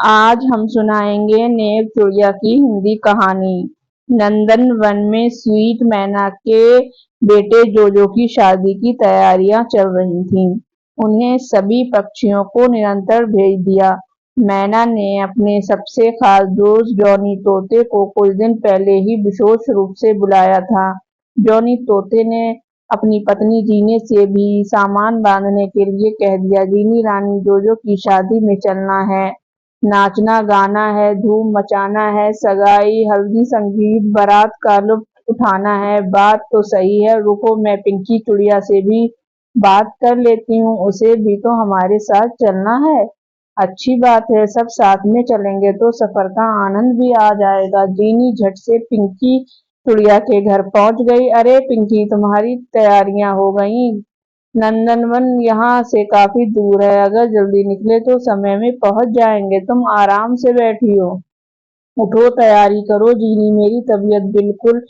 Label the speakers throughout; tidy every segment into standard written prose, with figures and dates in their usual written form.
Speaker 1: आज हम सुनाएंगे नेक चिड़िया की हिंदी कहानी। नंदन वन में स्वीट मैना के बेटे जोजो की शादी की तैयारियां चल रही थीं। उन्हें सभी पक्षियों को निरंतर भेज दिया। मैना ने अपने सबसे खास दोस्त जॉनी तोते को कुछ दिन पहले ही विशेष रूप से बुलाया था। जॉनी तोते ने अपनी पत्नी जीनी से भी सामान बांधने के लिए कह दिया। जीनी रानी जोजो की शादी में चलना है, नाचना गाना है, धूम मचाना है, सगाई हल्दी संगीत बारात का लुत्फ उठाना है। बात तो सही है, रुको मैं पिंकी चुड़िया से भी बात कर लेती हूँ, उसे भी तो हमारे साथ चलना है। अच्छी बात है, सब साथ में चलेंगे तो सफर का आनंद भी आ जाएगा। जीनी झट से पिंकी चुड़िया के घर पहुंच गई। अरे पिंकी, तुम्हारी तैयारियां हो गई? नंदनवन यहाँ से काफी दूर है, अगर जल्दी निकले तो समय में पहुंच जाएंगे। तुम आराम से बैठी हो, उठो तैयारी करो। जीनी, मेरी तबीयत बिल्कुल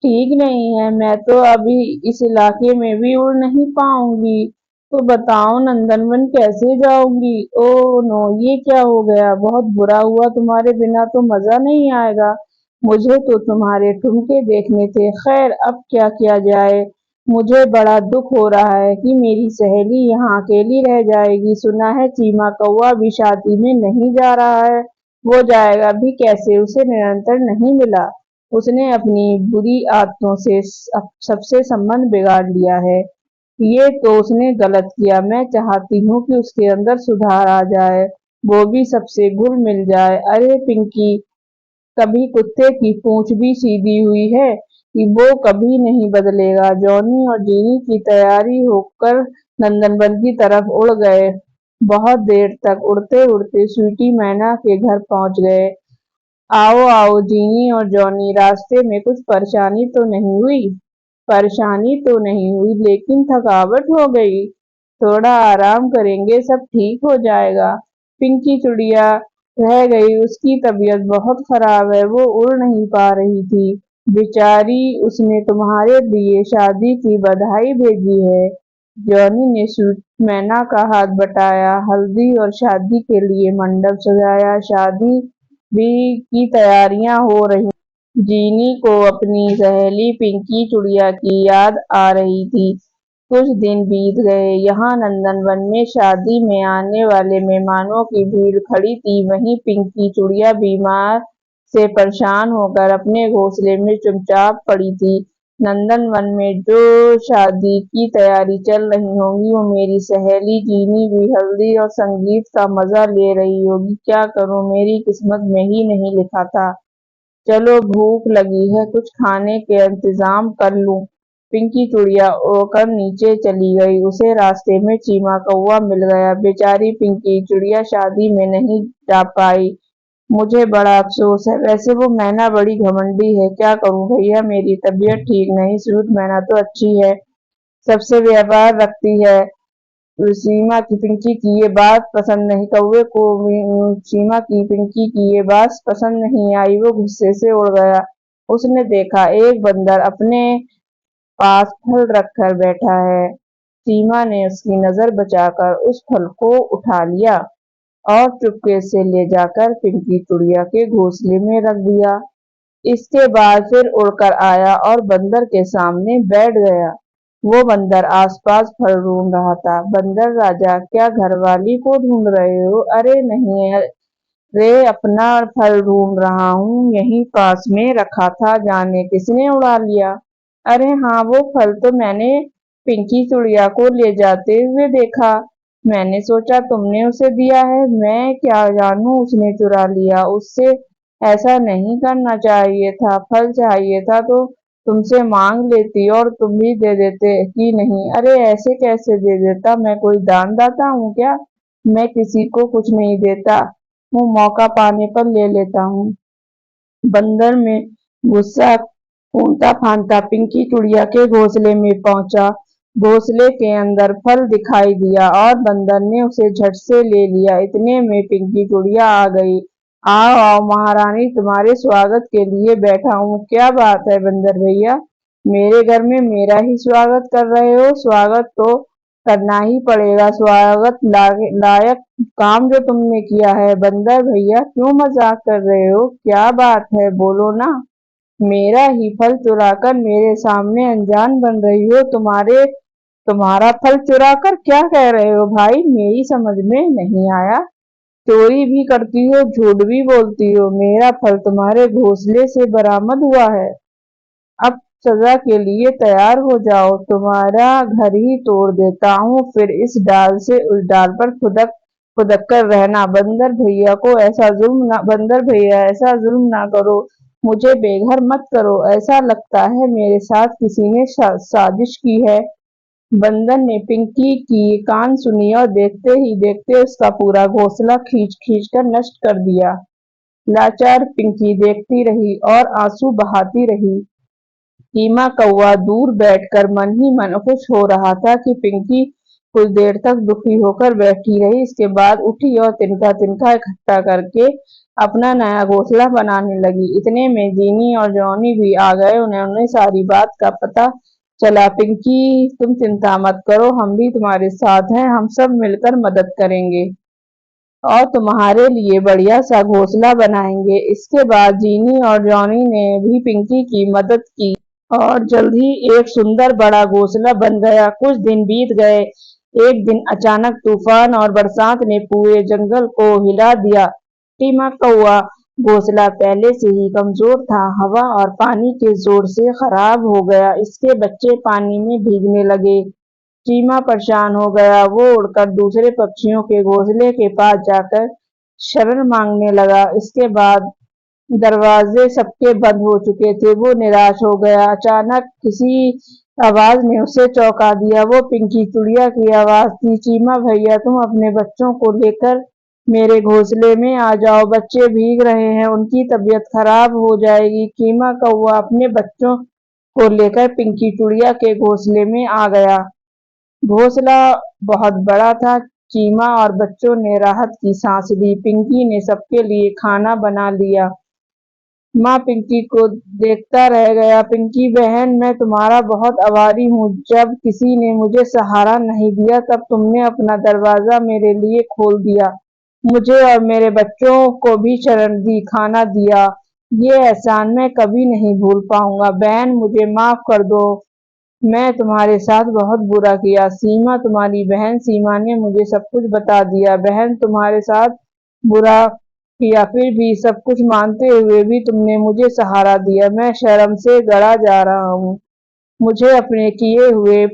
Speaker 1: ठीक नहीं है, मैं तो अभी इस इलाके में भी उड़ नहीं पाऊंगी। तो बताओ नंदनवन कैसे जाऊंगी? ओह नो, ये क्या हो गया? बहुत बुरा हुआ, तुम्हारे बिना तो मजा नहीं आएगा। मुझे तो तुम्हारे ठुमके देखने थे। खैर, अब क्या किया जाए। मुझे बड़ा दुख हो रहा है कि मेरी सहेली यहाँ अकेली रह जाएगी। सुना है चीमा कौवा भी शादी में नहीं जा रहा है। वो जाएगा भी कैसे, उसे निरंतर नहीं मिला। उसने अपनी बुरी आदतों से सबसे संबंध बिगाड़ लिया है। ये तो उसने गलत किया। मैं चाहती हूँ कि उसके अंदर सुधार आ जाए, वो भी सबसे घुल मिल जाए। अरे पिंकी, कभी कुत्ते की पूंछ भी सीधी हुई है कि वो कभी नहीं बदलेगा। जॉनी और जीनी की तैयारी होकर नंदनवन की तरफ उड़ गए। बहुत देर तक उड़ते उड़ते स्वीटी मैना के घर पहुंच गए। आओ आओ जीनी और जॉनी, रास्ते में कुछ परेशानी तो नहीं हुई? परेशानी तो नहीं हुई, लेकिन थकावट हो गई। थोड़ा आराम करेंगे, सब ठीक हो जाएगा। पिंकी चुड़िया रह गई, उसकी तबीयत बहुत खराब है, वो उड़ नहीं पा रही थी। बेचारी, उसने तुम्हारे लिए शादी की बधाई भेजी है। जॉनी ने स्वीट मैना का हाथ बटाया। हल्दी और शादी के लिए मंडप सजाया, शादी भी की तैयारियां हो रही। जीनी को अपनी सहेली पिंकी चुड़िया की याद आ रही थी। कुछ दिन बीत गए। यहाँ नंदनवन में शादी में आने वाले मेहमानों की भीड़ खड़ी थी। वहीं पिंकी चुड़िया बीमार से परेशान होकर अपने घोंसले में चुपचाप पड़ी थी। नंदनवन में जो शादी की तैयारी चल रही होगी, वो मेरी सहेली जीनी भी हल्दी और संगीत का मजा ले रही होगी। क्या करूं, मेरी किस्मत में ही नहीं लिखा था। चलो, भूख लगी है, कुछ खाने के इंतजाम कर लूं। पिंकी चुड़िया उड़कर नीचे चली गई। उसे रास्ते में चीमा कौवा मिल गया। बेचारी पिंकी चुड़िया शादी में नहीं जा पाई। मुझे बड़ा अफसोस है। वैसे वो मैना बड़ी घमंडी है। क्या करूं भैया, मेरी तबीयत ठीक नहीं। स्वीट मैना तो अच्छी है, सबसे व्यवहार रखती है। सीमा की पिंकी की ये बात पसंद नहीं, कौवे को सीमा की पिंकी की ये बात पसंद नहीं आई। वो गुस्से से उड़ गया। उसने देखा एक बंदर अपने पास फल रखकर बैठा है। सीमा ने उसकी नजर बचाकर उस फल को उठा लिया और चुपके से ले जाकर पिंकी चुड़िया के घोंसले में रख दिया। इसके बाद फिर उड़कर आया और बंदर के सामने बैठ गया। वो बंदर आसपास फल ढूंढ रहा था। बंदर राजा, क्या घरवाली को ढूंढ रहे हो? अरे नहीं रे, अपना फल ढूंढ रहा हूँ, यहीं पास में रखा था, जाने किसने उड़ा लिया। अरे हाँ, वो फल तो मैंने पिंकी चुड़िया को ले जाते हुए देखा। मैंने सोचा तुमने उसे दिया है। मैं क्या जानूं उसने चुरा लिया। उससे ऐसा नहीं करना चाहिए था। फल चाहिए था तो तुमसे मांग लेती और तुम भी दे देते कि नहीं। अरे ऐसे कैसे दे देता, मैं कोई दान दाता हूँ क्या? मैं किसी को कुछ नहीं देता हूँ, मौका पाने पर ले लेता हूँ। बंदर में गुस्सा फूंकता फांदता पिंकी चुड़िया के घोंसले में पहुंचा। घोंसले के अंदर फल दिखाई दिया और बंदर ने उसे झट से ले लिया। इतने में पिंकी चुड़िया आ गई। आओ आओ महारानी, तुम्हारे स्वागत के लिए बैठा हूँ। क्या बात है बंदर भैया, मेरे घर में मेरा ही स्वागत कर रहे हो? स्वागत तो करना ही पड़ेगा स्वागत लायक काम जो तुमने किया है। बंदर भैया क्यों मजाक कर रहे हो? क्या बात है, बोलो ना। मेरा ही फल चुराकर मेरे सामने अनजान बन रही हो। तुम्हारा फल चुराकर क्या कह रहे हो भाई? मेरी समझ में नहीं आया। चोरी भी करती हो, झूठ भी बोलती हो। मेरा फल तुम्हारे घोंसले से बरामद हुआ है। अब सजा के लिए तैयार हो जाओ, तुम्हारा घर ही तोड़ देता हूँ, फिर इस डाल से उस डाल पर खुदक खुदक कर रहना। बंदर भैया ऐसा जुल्म ना करो, मुझे बेघर मत करो। ऐसा लगता है मेरे साथ किसी ने साजिश की है। बंदर ने पिंकी की कान सुनी और देखते ही देखते उसका पूरा घोंसला खींच खींच कर नष्ट कर दिया। लाचार पिंकी देखती रही और आंसू बहाती रही। कीमा कौआ दूर बैठकर मन ही मन खुश हो रहा था कि पिंकी कुछ देर तक दुखी होकर बैठी रही। इसके बाद उठी और तिनका तिनका इकट्ठा करके अपना नया घोंसला बनाने लगी। इतने में जीनी और जॉनी भी आ गए। उन्हें सारी बात का पता चला। पिंकी, तुम चिंता मत करो, हम भी तुम्हारे साथ हैं, हम सब मिलकर मदद करेंगे और तुम्हारे लिए बढ़िया सा घोंसला बनाएंगे। इसके बाद जीनी और जॉनी ने भी पिंकी की मदद की और जल्द ही एक सुंदर बड़ा घोंसला बन गया। कुछ दिन बीत गए। एक दिन अचानक तूफान और बरसात ने पूरे जंगल को हिला दिया। टीमा कौआ घोंसला पहले से ही कमजोर था, हवा और पानी के जोर से खराब हो गया। इसके बच्चे पानी में भीगने लगे। चीमा परेशान हो गया। वो उड़कर दूसरे पक्षियों के घोंसले के पास जाकर शरण मांगने लगा। इसके बाद दरवाजे सबके बंद हो चुके थे। वो निराश हो गया। अचानक किसी आवाज ने उसे चौंका दिया। वो पिंकी चिड़िया की आवाज थी। चीमा भैया, तुम अपने बच्चों को लेकर मेरे घोंसले में आ जाओ, बच्चे भीग रहे हैं, उनकी तबीयत खराब हो जाएगी। कीमा कौआ अपने बच्चों को लेकर पिंकी चिड़िया के घोंसले में आ गया। घोंसला बहुत बड़ा था। चीमा और बच्चों ने राहत की सांस ली। पिंकी ने सबके लिए खाना बना लिया। माँ पिंकी को देखता रह गया। पिंकी बहन, मैं तुम्हारा बहुत आभारी हूँ। जब किसी ने मुझे सहारा नहीं दिया तब तुमने अपना दरवाजा मेरे लिए खोल दिया, मुझे और मेरे बच्चों को भी शरण दी, खाना दिया। ये एहसान मैं कभी नहीं भूल पाऊंगा। बहन, मुझे माफ कर दो, मैं तुम्हारे साथ बहुत बुरा किया। सीमा, तुम्हारी बहन सीमा ने मुझे सब कुछ बता दिया। बहन, तुम्हारे साथ बुरा किया, फिर भी सब कुछ मानते हुए भी तुमने मुझे सहारा दिया। मैं शर्म से गड़ा जा रहा हूँ। मुझे अपने किए हुए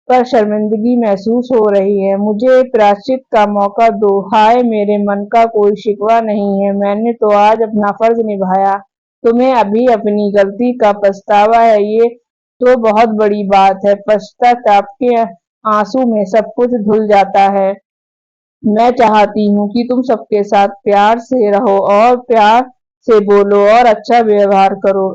Speaker 1: पर शर्मिंदगी महसूस हो रही है। मुझे प्रायश्चित का मौका दो। हाय, मेरे मन का कोई शिकवा नहीं है, मैंने तो आज अपना फर्ज निभाया। तुम्हें अभी अपनी गलती का पछतावा है, ये तो बहुत बड़ी बात है। पश्चाताप के आंसू में सब कुछ धुल जाता है। मैं चाहती हूँ कि तुम सबके साथ प्यार से रहो और प्यार से बोलो और अच्छा व्यवहार करो।